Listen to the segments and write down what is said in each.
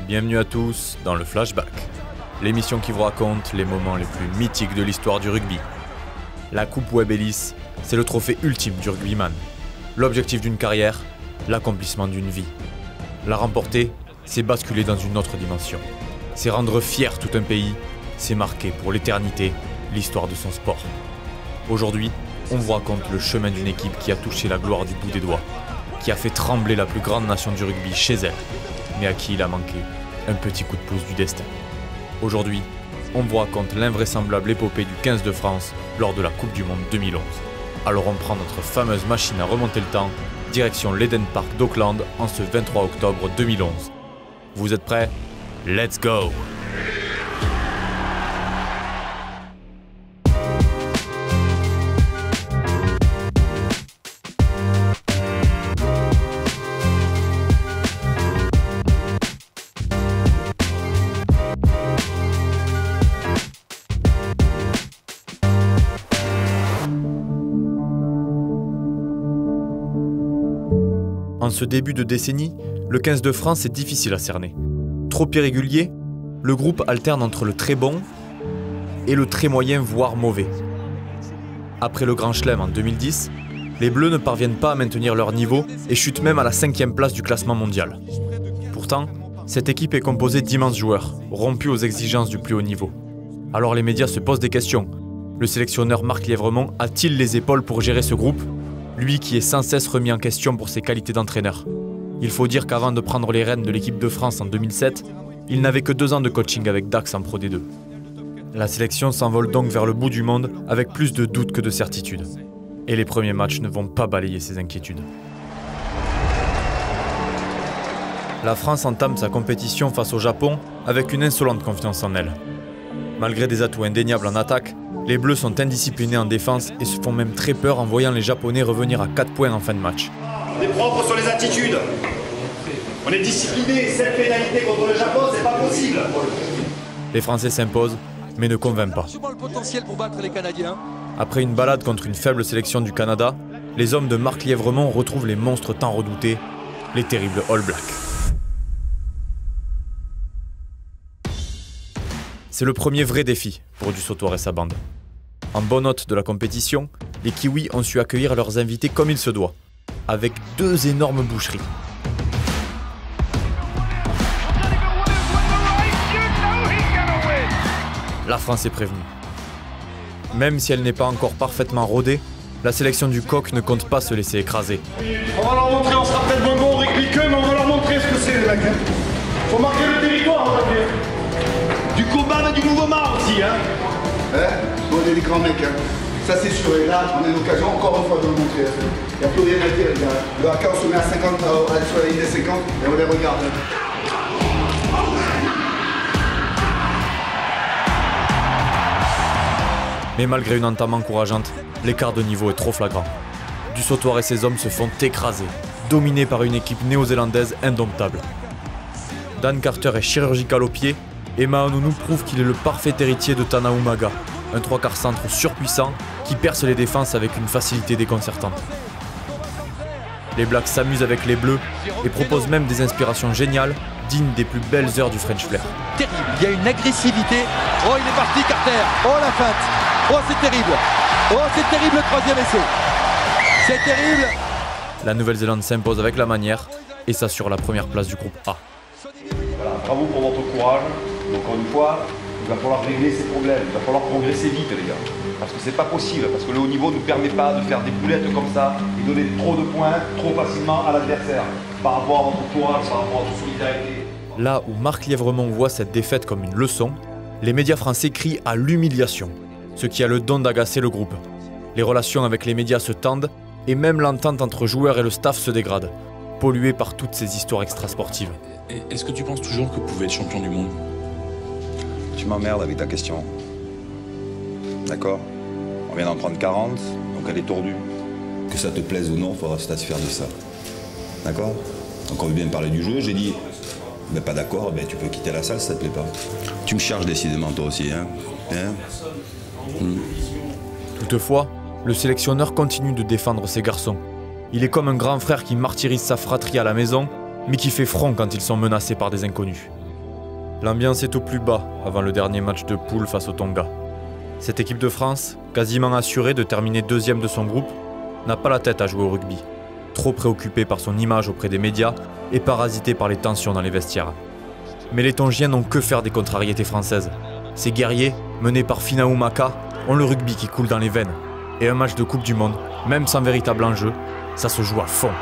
Bienvenue à tous dans le Flashback, l'émission qui vous raconte les moments les plus mythiques de l'histoire du rugby. La Coupe Webb Ellis, c'est le trophée ultime du rugbyman. L'objectif d'une carrière, l'accomplissement d'une vie. La remporter, c'est basculer dans une autre dimension. C'est rendre fier tout un pays, c'est marquer pour l'éternité l'histoire de son sport. Aujourd'hui, on vous raconte le chemin d'une équipe qui a touché la gloire du bout des doigts, qui a fait trembler la plus grande nation du rugby chez elle, mais à qui il a manqué un petit coup de pouce du destin. Aujourd'hui, on vous raconte l'invraisemblable épopée du 15 de France lors de la Coupe du Monde 2011. Alors on prend notre fameuse machine à remonter le temps, direction l'Eden Park d'Auckland en ce 23 octobre 2011. Vous êtes prêts? Let's go! En ce début de décennie, le 15 de France est difficile à cerner. Trop irrégulier, le groupe alterne entre le très bon et le très moyen voire mauvais. Après le Grand Chelem en 2010, les Bleus ne parviennent pas à maintenir leur niveau et chutent même à la 5e place du classement mondial. Pourtant, cette équipe est composée d'immenses joueurs, rompus aux exigences du plus haut niveau. Alors les médias se posent des questions. Le sélectionneur Marc Lièvremont a-t-il les épaules pour gérer ce groupe ? Lui qui est sans cesse remis en question pour ses qualités d'entraîneur. Il faut dire qu'avant de prendre les rênes de l'équipe de France en 2007, il n'avait que 2 ans de coaching avec Dax en Pro D2. La sélection s'envole donc vers le bout du monde avec plus de doutes que de certitudes. Et les premiers matchs ne vont pas balayer ces inquiétudes. La France entame sa compétition face au Japon avec une insolente confiance en elle. Malgré des atouts indéniables en attaque, les Bleus sont indisciplinés en défense et se font même très peur en voyant les Japonais revenir à 4 points en fin de match. On est propre sur les attitudes. On est discipliné. Cette pénalité contre le Japon, c'est pas possible. Les Français s'imposent, mais ne convainquent pas. Le potentiel pour battre les Canadiens. Après une balade contre une faible sélection du Canada, les hommes de Marc Lièvremont retrouvent les monstres tant redoutés, les terribles All Blacks. C'est le premier vrai défi pour Du Sautoir et sa bande. En bon hôte de la compétition, les Kiwis ont su accueillir leurs invités comme il se doit, avec 2 énormes boucheries. La France est prévenue. Même si elle n'est pas encore parfaitement rodée, la sélection du Coq ne compte pas se laisser écraser. On va leur montrer, on sera peut-être moins bon au rugby qu'eux, mais on va leur montrer ce que c'est les mecs. Faut marquer le territoire, on va dire. Du combat, mais du nouveau marre aussi, hein. On est des grands mecs, hein. Ça c'est sûr, et là on a l'occasion encore une fois de le montrer. Il n'y a plus rien à dire, les gars. Le haka on se met à 50 sur la ligne des 50 et on les regarde. Mais malgré une entame encourageante, l'écart de niveau est trop flagrant. Du Sautoir et ses hommes se font écraser, dominés par une équipe néo-zélandaise indomptable. Dan Carter est chirurgical au pied, et Maanounou prouve qu'il est le parfait héritier de Tana Umaga, un 3/4 centre surpuissant qui perce les défenses avec une facilité déconcertante. Les Blacks s'amusent avec les Bleus et proposent même des inspirations géniales, dignes des plus belles heures du French Flair. Terrible, il y a une agressivité. Oh, il est parti, Carter. Oh, la feinte. Oh, c'est terrible. Oh, c'est terrible le 3e essai. C'est terrible. La Nouvelle-Zélande s'impose avec la manière et s'assure la première place du groupe A. Voilà, bravo pour votre courage. Encore une fois, il va falloir régler ces problèmes. Il va falloir progresser vite, les gars. Parce que c'est pas possible, parce que le haut niveau ne nous permet pas de faire des boulettes comme ça et donner trop de points trop facilement à l'adversaire. Par rapport à votre courage, par rapport à votre solidarité. Là où Marc Lièvremont voit cette défaite comme une leçon, les médias français crient à l'humiliation, ce qui a le don d'agacer le groupe. Les relations avec les médias se tendent et même l'entente entre joueurs et le staff se dégrade, polluée par toutes ces histoires extrasportives. Est-ce que tu penses toujours que vous pouvez être champion du monde? Tu m'emmerdes avec ta question. D'accord? On vient d'en prendre 40, donc elle est tordue. Que ça te plaise ou non, il faudra se satisfaire de ça. D'accord? Donc on veut bien parler du jeu, j'ai dit, ben pas d'accord, ben tu peux quitter la salle si ça te plaît pas. Tu me charges décidément toi aussi, hein? Toutefois, le sélectionneur continue de défendre ses garçons. Il est comme un grand frère qui martyrise sa fratrie à la maison, mais qui fait front quand ils sont menacés par des inconnus. L'ambiance est au plus bas avant le dernier match de poule face au Tonga. Cette équipe de France, quasiment assurée de terminer deuxième de son groupe, n'a pas la tête à jouer au rugby. Trop préoccupée par son image auprès des médias et parasitée par les tensions dans les vestiaires. Mais les Tongiens n'ont que faire des contrariétés françaises. Ces guerriers, menés par Finau Maka, ont le rugby qui coule dans les veines. Et un match de Coupe du Monde, même sans véritable enjeu, ça se joue à fond.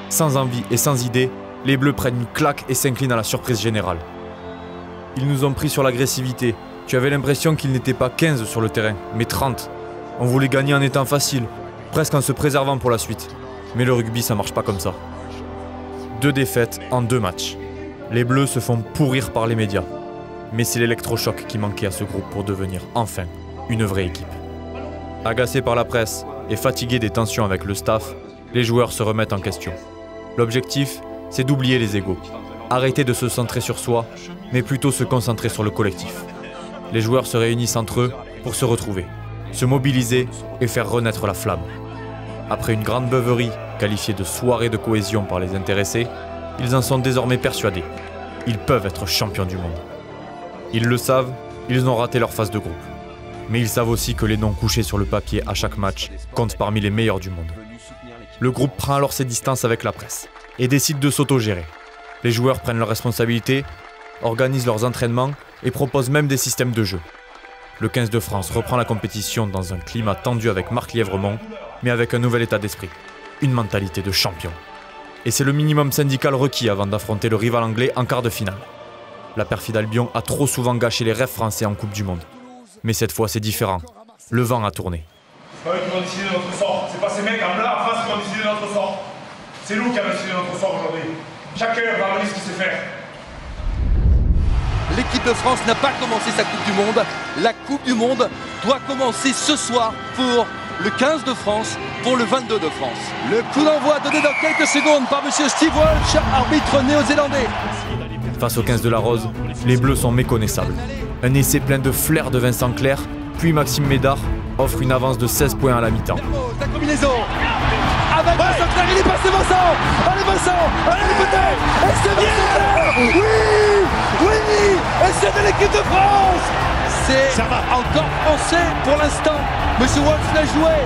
Sans envie et sans idée, les Bleus prennent une claque et s'inclinent à la surprise générale. Ils nous ont pris sur l'agressivité. Tu avais l'impression qu'ils n'étaient pas 15 sur le terrain, mais 30. On voulait gagner en étant facile, presque en se préservant pour la suite. Mais le rugby, ça marche pas comme ça. 2 défaites en 2 matchs. Les Bleus se font pourrir par les médias. Mais c'est l'électrochoc qui manquait à ce groupe pour devenir enfin une vraie équipe. Agacés par la presse et fatigués des tensions avec le staff, les joueurs se remettent en question. L'objectif, c'est d'oublier les égos. Arrêter de se centrer sur soi, mais plutôt se concentrer sur le collectif. Les joueurs se réunissent entre eux pour se retrouver, se mobiliser et faire renaître la flamme. Après une grande beuverie qualifiée de soirée de cohésion par les intéressés, ils en sont désormais persuadés. Ils peuvent être champions du monde. Ils le savent, ils ont raté leur phase de groupe. Mais ils savent aussi que les noms couchés sur le papier à chaque match comptent parmi les meilleurs du monde. Le groupe prend alors ses distances avec la presse et décide de s'autogérer. Les joueurs prennent leurs responsabilités, organisent leurs entraînements et proposent même des systèmes de jeu. Le 15 de France reprend la compétition dans un climat tendu avec Marc Lièvremont, mais avec un nouvel état d'esprit, une mentalité de champion. Et c'est le minimum syndical requis avant d'affronter le rival anglais en quart de finale. La perfide Albion a trop souvent gâché les rêves français en Coupe du Monde. Mais cette fois c'est différent, le vent a tourné. C'est pas eux qui vont décider de notre sort, c'est pas ces mecs en là en face qui vont décider de notre sort. C'est nous qui avons décidé de notre sort aujourd'hui. Chacun va regarder ce qu'il sait faire. L'équipe de France n'a pas commencé sa Coupe du Monde. La Coupe du Monde doit commencer ce soir pour le 15 de France, pour le 22 de France. Le coup d'envoi donné dans quelques secondes par monsieur Steve Walsh, arbitre néo-zélandais. Face au 15 de la Rose, les Bleus sont méconnaissables. Un essai plein de flair de Vincent Clerc, puis Maxime Médard offre une avance de 16 points à la mi-temps. La combinaison avec Vincent Clerc, il est passé Vincent. Allez Vincent, allez peut-être. Et c'est Vincent Clerc. Oui, et c'est de l'équipe de France. C'est encore français pour l'instant. Monsieur Wolf l'a joué.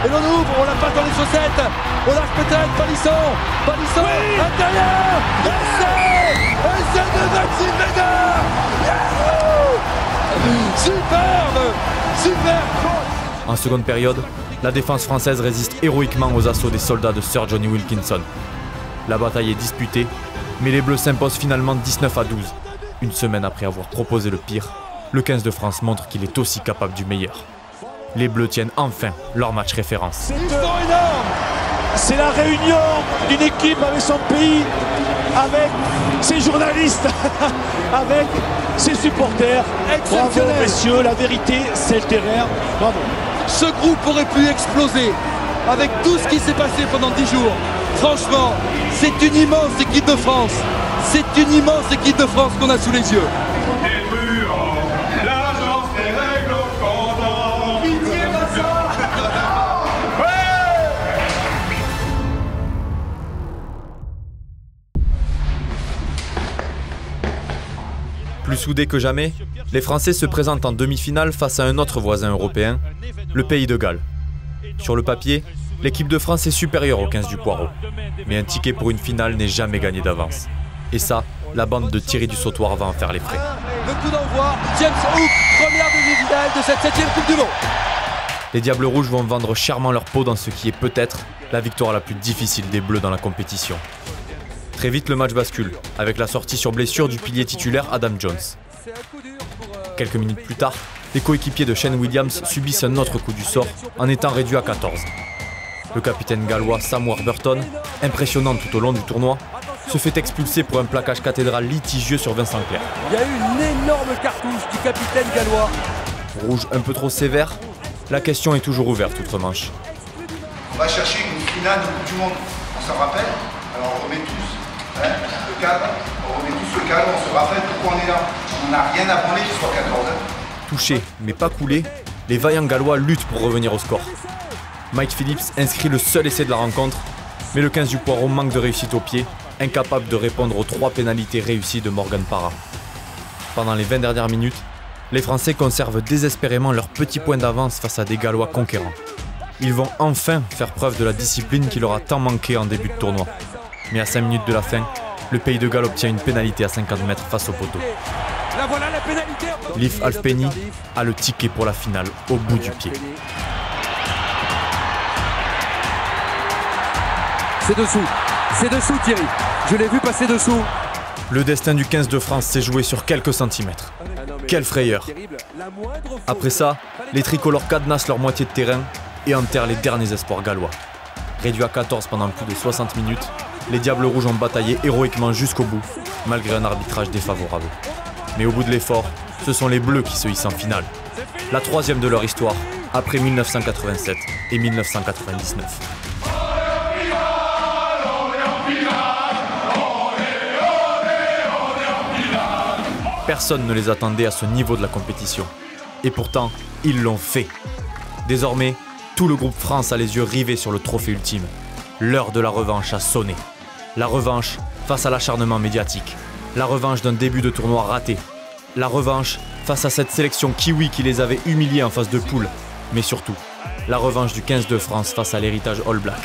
Et l'on ouvre, on l'a pas dans les chaussettes. On lâche peut-être Palisson, oui. Intérieur. Et c'est de Maxime Médard. Superbe. En seconde période, la défense française résiste héroïquement aux assauts des soldats de Sir Johnny Wilkinson. La bataille est disputée, mais les Bleus s'imposent finalement 19-12. Une semaine après avoir proposé le pire, le 15 de France montre qu'il est aussi capable du meilleur. Les Bleus tiennent enfin leur match référence. C'est énorme. C'est la réunion d'une équipe avec son pays, avec ses journalistes, avec ses supporters. Exceptionnel. Bravo messieurs, la vérité c'est le terrain. Bravo. Ce groupe aurait pu exploser avec tout ce qui s'est passé pendant 10 jours. Franchement, c'est une immense équipe de France. C'est une immense équipe de France qu'on a sous les yeux. Plus soudés que jamais, les Français se présentent en demi-finale face à un autre voisin européen, le Pays de Galles. Sur le papier, l'équipe de France est supérieure au 15 du Poireau. Mais un ticket pour une finale n'est jamais gagné d'avance. Et ça, la bande de Thierry du Sautoir va en faire les frais. Le coup d'envoi, James Hook, première demi-finale de cette 7e Coupe du Monde. Les Diables Rouges vont vendre chèrement leur peau dans ce qui est peut-être la victoire la plus difficile des Bleus dans la compétition. Très vite, le match bascule, avec la sortie sur blessure du pilier titulaire Adam Jones. Quelques minutes plus tard, les coéquipiers de Shane Williams subissent un autre coup du sort en étant réduits à 14. Le capitaine gallois Sam Warburton, impressionnant tout au long du tournoi, se fait expulser pour un plaquage cathédral litigieux sur Vincent Clerc. Il y a eu une énorme cartouche du capitaine gallois. Rouge un peu trop sévère, la question est toujours ouverte outre-Manche. On va chercher une finale de Coupe du Monde. On s'en rappelle? Alors on remet tous le cadre, on remet tous le cadre, on se rappelle pourquoi on est là. On n'a rien à branler qu'il soit 14. Touchés mais pas coulés, les vaillants gallois luttent pour revenir au score. Mike Phillips inscrit le seul essai de la rencontre, mais le 15 du Poireau manque de réussite au pied, incapable de répondre aux 3 pénalités réussies de Morgan Parra. Pendant les 20 dernières minutes, les Français conservent désespérément leur petit point d'avance face à des Gallois conquérants. Ils vont enfin faire preuve de la discipline qui leur a tant manqué en début de tournoi. Mais à 5 minutes de la fin, le Pays de Galles obtient une pénalité à 50 mètres face au poteau. La voilà la pénalité. Leif Alfpenny a le ticket pour la finale au bout du pied. C'est dessous Thierry. Je l'ai vu passer dessous. Le destin du 15 de France s'est joué sur quelques centimètres. Quelle frayeur! Après ça, les tricolores cadenassent leur moitié de terrain et enterrent les derniers espoirs gallois. Réduits à 14 pendant plus de 60 minutes, les Diables Rouges ont bataillé héroïquement jusqu'au bout, malgré un arbitrage défavorable. Mais au bout de l'effort, ce sont les Bleus qui se hissent en finale. La 3e de leur histoire, après 1987 et 1999. Personne ne les attendait à ce niveau de la compétition. Et pourtant, ils l'ont fait. Désormais, tout le groupe France a les yeux rivés sur le trophée ultime. L'heure de la revanche a sonné. La revanche face à l'acharnement médiatique. La revanche d'un début de tournoi raté. La revanche face à cette sélection kiwi qui les avait humiliés en phase de poule. Mais surtout, la revanche du 15 de France face à l'héritage All Black.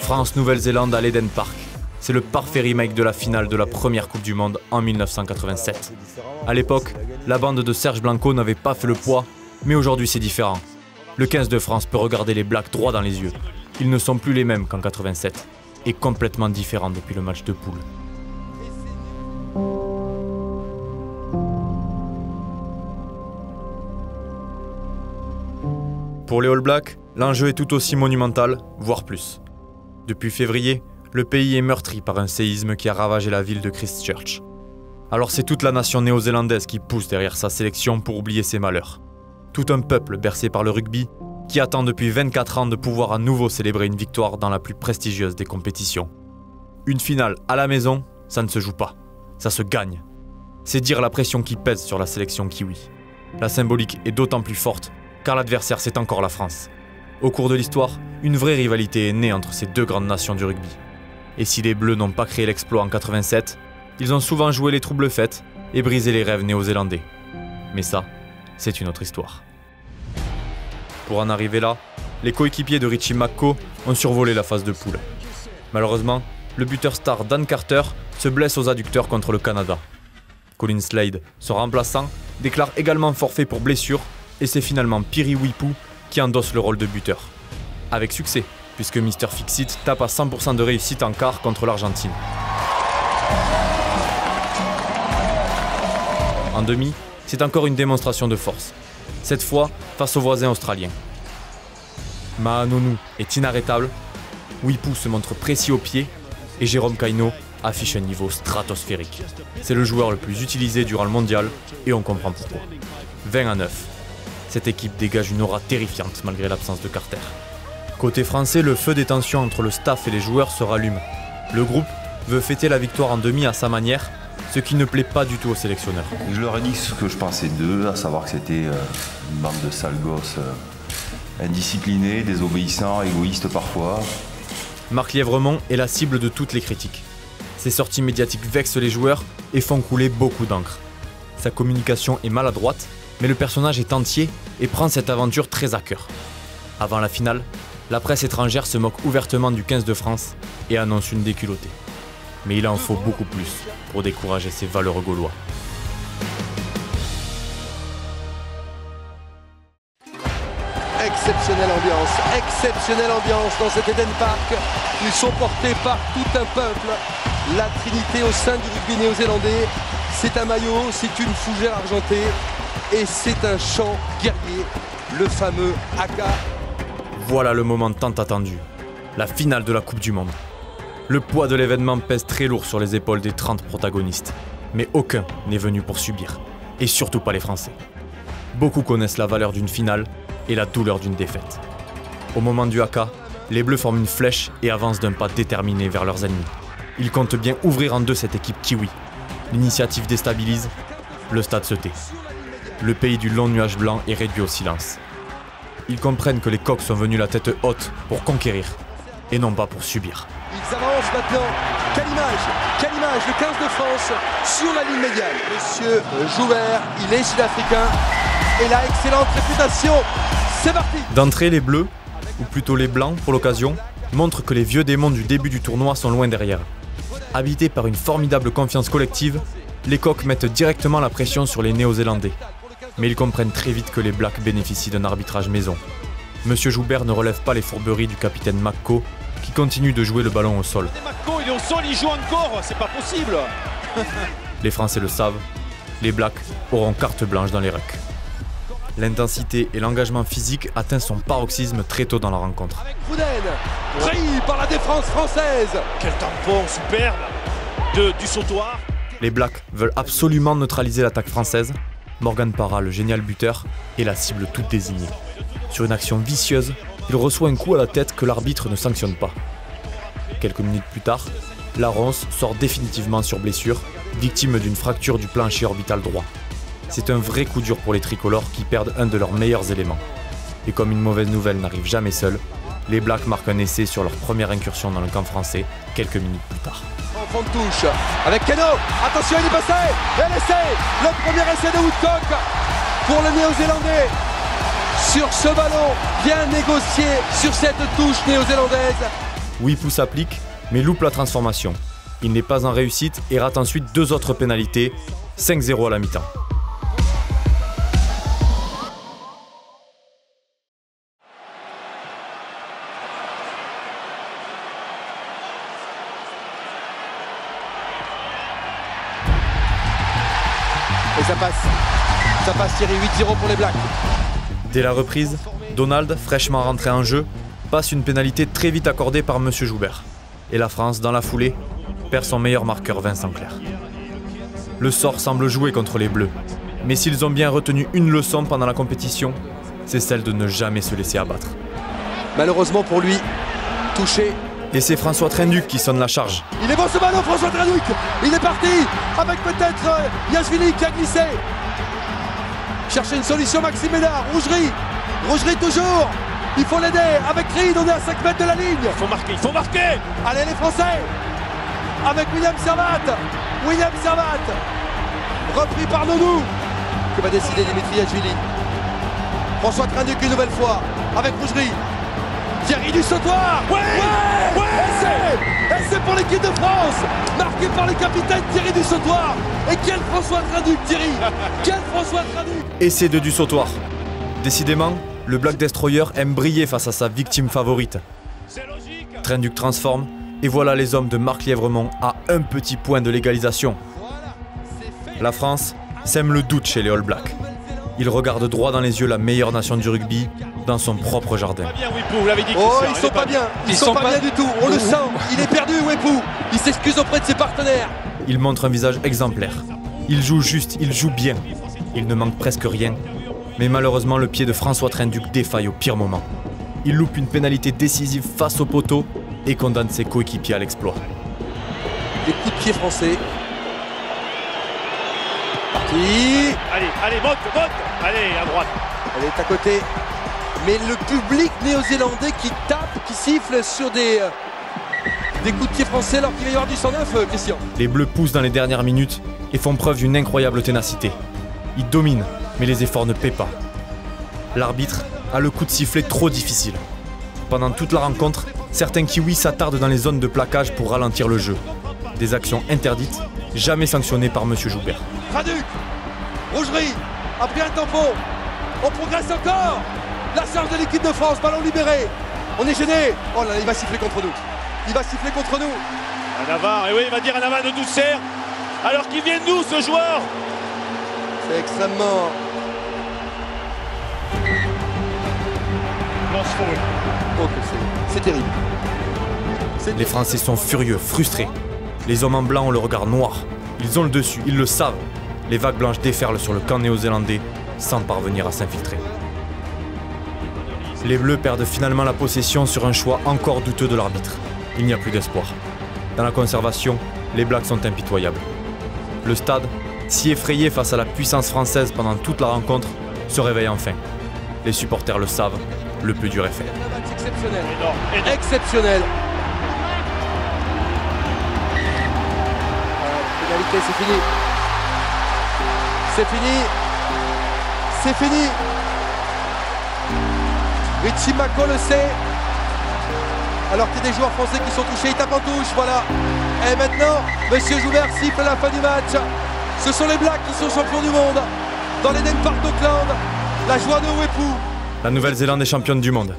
France-Nouvelle-Zélande à l'Eden Park. C'est le parfait remake de la finale de la première Coupe du Monde en 1987. À l'époque, la bande de Serge Blanco n'avait pas fait le poids, mais aujourd'hui c'est différent. Le 15 de France peut regarder les Blacks droit dans les yeux. Ils ne sont plus les mêmes qu'en 87, et complètement différents depuis le match de poule. Pour les All Blacks, l'enjeu est tout aussi monumental, voire plus. Depuis février, le pays est meurtri par un séisme qui a ravagé la ville de Christchurch. Alors c'est toute la nation néo-zélandaise qui pousse derrière sa sélection pour oublier ses malheurs. Tout un peuple bercé par le rugby qui attend depuis 24 ans de pouvoir à nouveau célébrer une victoire dans la plus prestigieuse des compétitions. Une finale à la maison, ça ne se joue pas, ça se gagne. C'est dire la pression qui pèse sur la sélection kiwi. La symbolique est d'autant plus forte car l'adversaire c'est encore la France. Au cours de l'histoire, une vraie rivalité est née entre ces deux grandes nations du rugby. Et si les Bleus n'ont pas créé l'exploit en 87, ils ont souvent joué les troubles fêtes et brisé les rêves néo-zélandais. Mais ça, c'est une autre histoire. Pour en arriver là, les coéquipiers de Richie McCaw ont survolé la phase de poule. Malheureusement, le buteur star Dan Carter se blesse aux adducteurs contre le Canada. Colin Slade, son remplaçant, déclare également forfait pour blessure et c'est finalement Piri Weepu qui endosse le rôle de buteur. Avec succès, puisque Mr. Fix-It tape à 100% de réussite en quart contre l'Argentine. En demi, c'est encore une démonstration de force. Cette fois, face aux voisins australiens. Maanonu est inarrêtable, Weepu se montre précis au pied et Jérôme Kaino affiche un niveau stratosphérique. C'est le joueur le plus utilisé durant le mondial et on comprend pourquoi. 20-9. Cette équipe dégage une aura terrifiante malgré l'absence de Carter. Côté français, le feu des tensions entre le staff et les joueurs se rallume. Le groupe veut fêter la victoire en demi à sa manière, ce qui ne plaît pas du tout aux sélectionneurs. Je leur ai dit ce que je pensais d'eux, à savoir que c'était une bande de sales gosses indisciplinés, désobéissants, égoïstes parfois. Marc Lièvremont est la cible de toutes les critiques. Ses sorties médiatiques vexent les joueurs et font couler beaucoup d'encre. Sa communication est maladroite, mais le personnage est entier et prend cette aventure très à cœur. Avant la finale, la presse étrangère se moque ouvertement du 15 de France et annonce une déculottée. Mais il en faut beaucoup plus pour décourager ces valeureux Gaulois. Exceptionnelle ambiance dans cet Eden Park. Ils sont portés par tout un peuple. La Trinité au sein du rugby néo-zélandais. C'est un maillot, c'est une fougère argentée et c'est un chant guerrier, le fameux Haka. Voilà le moment tant attendu, la finale de la Coupe du Monde. Le poids de l'événement pèse très lourd sur les épaules des 30 protagonistes. Mais aucun n'est venu pour subir. Et surtout pas les Français. Beaucoup connaissent la valeur d'une finale et la douleur d'une défaite. Au moment du haka, les Bleus forment une flèche et avancent d'un pas déterminé vers leurs ennemis. Ils comptent bien ouvrir en deux cette équipe kiwi. L'initiative déstabilise, le stade se tait. Le pays du long nuage blanc est réduit au silence. Ils comprennent que les coqs sont venus la tête haute pour conquérir, et non pas pour subir. Ils avancent maintenant. Quelle image, le 15 de France sur la ligne médiane. Monsieur Joubert, il est sud-africain et la excellente réputation. C'est parti. D'entrée, les Bleus, ou plutôt les Blancs pour l'occasion, montrent que les vieux démons du début du tournoi sont loin derrière. Habités par une formidable confiance collective, les coqs mettent directement la pression sur les Néo-Zélandais. Mais ils comprennent très vite que les Blacks bénéficient d'un arbitrage maison. Monsieur Joubert ne relève pas les fourberies du capitaine McCaw, qui continue de jouer le ballon au sol. McCaw, il est au sol, il joue encore, c'est pas possible. Les Français le savent, les Blacks auront carte blanche dans les rucks. L'intensité et l'engagement physique atteint son paroxysme très tôt dans la rencontre. Avec Fouden, pris par la défense française. Quel tampon superbe du sautoir. Les Blacks veulent absolument neutraliser l'attaque française. Morgan Parra, le génial buteur, est la cible toute désignée. Sur une action vicieuse, il reçoit un coup à la tête que l'arbitre ne sanctionne pas. Quelques minutes plus tard, Laronce sort définitivement sur blessure, victime d'une fracture du plancher orbital droit. C'est un vrai coup dur pour les tricolores qui perdent un de leurs meilleurs éléments. Et comme une mauvaise nouvelle n'arrive jamais seule, les Blacks marquent un essai sur leur première incursion dans le camp français quelques minutes plus tard. En fond de touche avec Keno. Attention, il est passé. Et l'essai, le premier essai de Woodcock pour le Néo-Zélandais. Sur ce ballon, bien négocié sur cette touche néo-zélandaise. Wipou s'applique, mais loupe la transformation. Il n'est pas en réussite et rate ensuite 2 autres pénalités, 5-0 à la mi-temps. Et ça passe Thierry, 8-0 pour les Blacks. Dès la reprise, Donald, fraîchement rentré en jeu, passe une pénalité très vite accordée par Monsieur Joubert. Et la France, dans la foulée, perd son meilleur marqueur Vincent Clerc. Le sort semble jouer contre les Bleus, mais s'ils ont bien retenu une leçon pendant la compétition, c'est celle de ne jamais se laisser abattre. Malheureusement pour lui, touché. Et c'est François Trinduc qui sonne la charge. Il est bon ce ballon, François Trinduc. Il est parti avec peut-être Yashvili qui a glissé. Chercher une solution, Maxime Ménard. Rougerie toujours. Il faut l'aider avec Reed, on est à 5 mètres de la ligne. Il faut marquer. Allez les Français. Avec William Servat. Repris par Nonou. Que va décider Dimitri Yashvili. François Trinduc une nouvelle fois avec Rougerie. Thierry du sautoir. Essai pour l'équipe de France. Marqué par le capitaine Thierry du sautoir. Et quel François Trinduc, Thierry. Quel François Trinduc. Essai de du sautoir. Décidément, le Black Destroyer aime briller face à sa victime favorite. Trinduc transforme, et voilà les hommes de Marc Lièvremont à un petit point de l'égalisation. La France sème le doute chez les All Blacks. Ils regardent droit dans les yeux la meilleure nation du rugby dans son propre jardin. Ils sont pas bien. Ils sont pas bien du tout. On le sent. Il est perdu, Wepou. Il s'excuse auprès de ses partenaires. Il montre un visage exemplaire. Il joue juste, il joue bien. Il ne manque presque rien. Mais malheureusement, le pied de François Trinduc défaille au pire moment. Il loupe une pénalité décisive face au poteau et condamne ses coéquipiers à l'exploit. Des coups de pied français. Parti. Allez, monte. Allez, à droite. Elle est à côté. Mais le public néo-zélandais qui tape, qui siffle sur des coups de pied français alors qu'il va y avoir du 109, Christian. Les Bleus poussent dans les dernières minutes et font preuve d'une incroyable ténacité. Ils dominent, mais les efforts ne paient pas. L'arbitre a le coup de sifflet trop difficile. Pendant toute la rencontre, certains Kiwis s'attardent dans les zones de plaquage pour ralentir le jeu. Des actions interdites, jamais sanctionnées par Monsieur Joubert. Trinduc, Rougerie, après un tampon, on progresse encore. La charge de l'équipe de France, ballon libéré. On est gêné. Oh là là, il va siffler contre nous. Un avare, et oui, il va dire un avare de Doucet. Alors qu'il vient de nous, ce joueur. C'est extrêmement... Lance faute. Oh, c'est terrible. Les Français sont furieux, frustrés. Les hommes en blanc ont le regard noir. Ils ont le dessus, ils le savent. Les vagues blanches déferlent sur le camp néo-zélandais sans parvenir à s'infiltrer. Les Bleus perdent finalement la possession sur un choix encore douteux de l'arbitre. Il n'y a plus d'espoir. Dans la conservation, les Blacks sont impitoyables. Le stade, si effrayé face à la puissance française pendant toute la rencontre, se réveille enfin. Les supporters le savent, le plus dur est fait. Exceptionnel. Exceptionnel. Pénalité, c'est fini. C'est fini. C'est fini. Richie Mako le sait. Alors qu'il y a des joueurs français qui sont touchés, il tape en touche, voilà. Et maintenant, Monsieur Joubert siffle la fin du match. Ce sont les Blacks qui sont champions du monde. Dans l'Eden Park d'Auckland, la joie de Wepu. La Nouvelle-Zélande est championne du monde.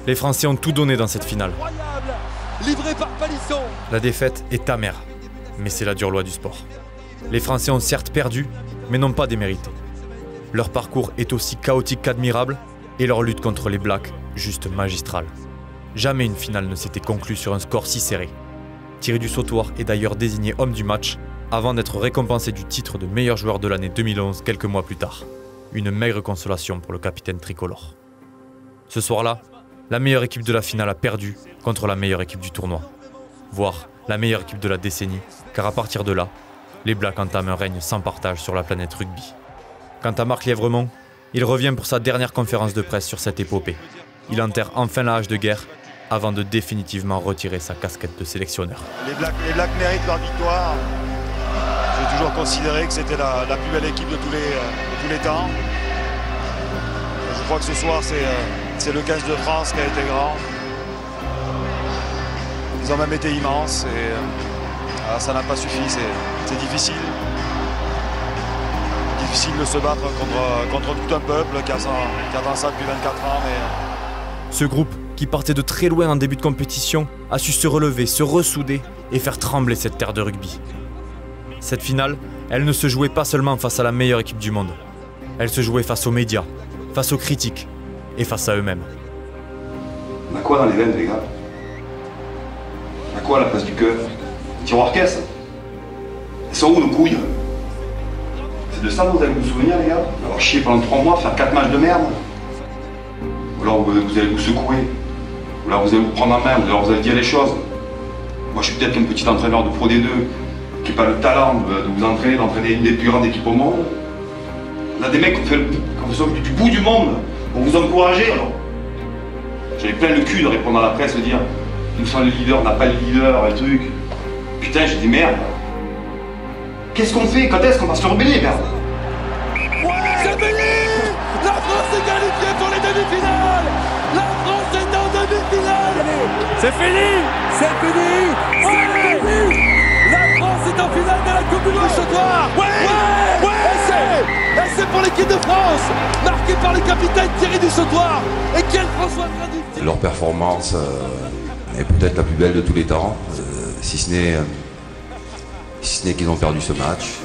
Les Français ont tout donné dans cette finale. Livré par Palisson. La défaite est amère, mais c'est la dure loi du sport. Les Français ont certes perdu, mais n'ont pas démérité. Leur parcours est aussi chaotique qu'admirable, et leur lutte contre les Blacks juste magistrale. Jamais une finale ne s'était conclue sur un score si serré. Thierry Dussautoir est d'ailleurs désigné homme du match, avant d'être récompensé du titre de meilleur joueur de l'année 2011 quelques mois plus tard. Une maigre consolation pour le capitaine tricolore. Ce soir-là, la meilleure équipe de la finale a perdu contre la meilleure équipe du tournoi. Voire la meilleure équipe de la décennie, car à partir de là, les Blacks entament un règne sans partage sur la planète rugby. Quant à Marc Lièvremont, il revient pour sa dernière conférence de presse sur cette épopée. Il enterre enfin la hache de guerre avant de définitivement retirer sa casquette de sélectionneur. Les Blacks méritent leur victoire. J'ai toujours considéré que c'était la plus belle équipe de tous les temps. Je crois que ce soir, c'est le 15 de France qui a été grand. Ils ont même été immenses et ça n'a pas suffi. C'est difficile. Difficile de se battre contre tout un peuple qui attend ça depuis 24 ans. Ce groupe, qui partait de très loin en début de compétition, a su se relever, se ressouder et faire trembler cette terre de rugby. Cette finale, elle ne se jouait pas seulement face à la meilleure équipe du monde. Elle se jouait face aux médias, face aux critiques et face à eux-mêmes. On a quoi dans les veines, les gars? On a quoi à la place du cœur? Les tiroirs caisse? Elles sont où nos couilles? C'est de ça dont vous allez vous souvenir, les gars? Avoir chié pendant 3 mois, faire 4 matchs de merde? Ou alors vous allez vous secouer? Ou alors vous allez vous prendre en main? Ou alors vous allez dire les choses? Moi, je suis peut-être qu'un petit entraîneur de Pro D2 qui n'a pas le talent de vous entraîner, d'entraîner une des plus grandes équipes au monde. On a des mecs qui sont du bout du monde pour vous encourager. Alors, j'avais plein le cul de répondre à la presse, de dire nous sommes les leaders, on n'a pas les leaders, et le truc. Putain, j'ai dit merde. Qu'est-ce qu'on fait? Quand est-ce qu'on va se rebeller, merde? C'est fini! La France est qualifiée pour les demi-finales! La France est en demi-finale! C'est fini! C'est fini! C'est fini! La France est en finale de la Coupe du Monde! Dussautoir! Ouais! Et c'est pour l'équipe de France! Marqué par le capitaine Thierry Dussautoir! Et quel François Traducteur! Leur performance est peut-être la plus belle de tous les temps, si ce n'est qu'ils ont perdu ce match.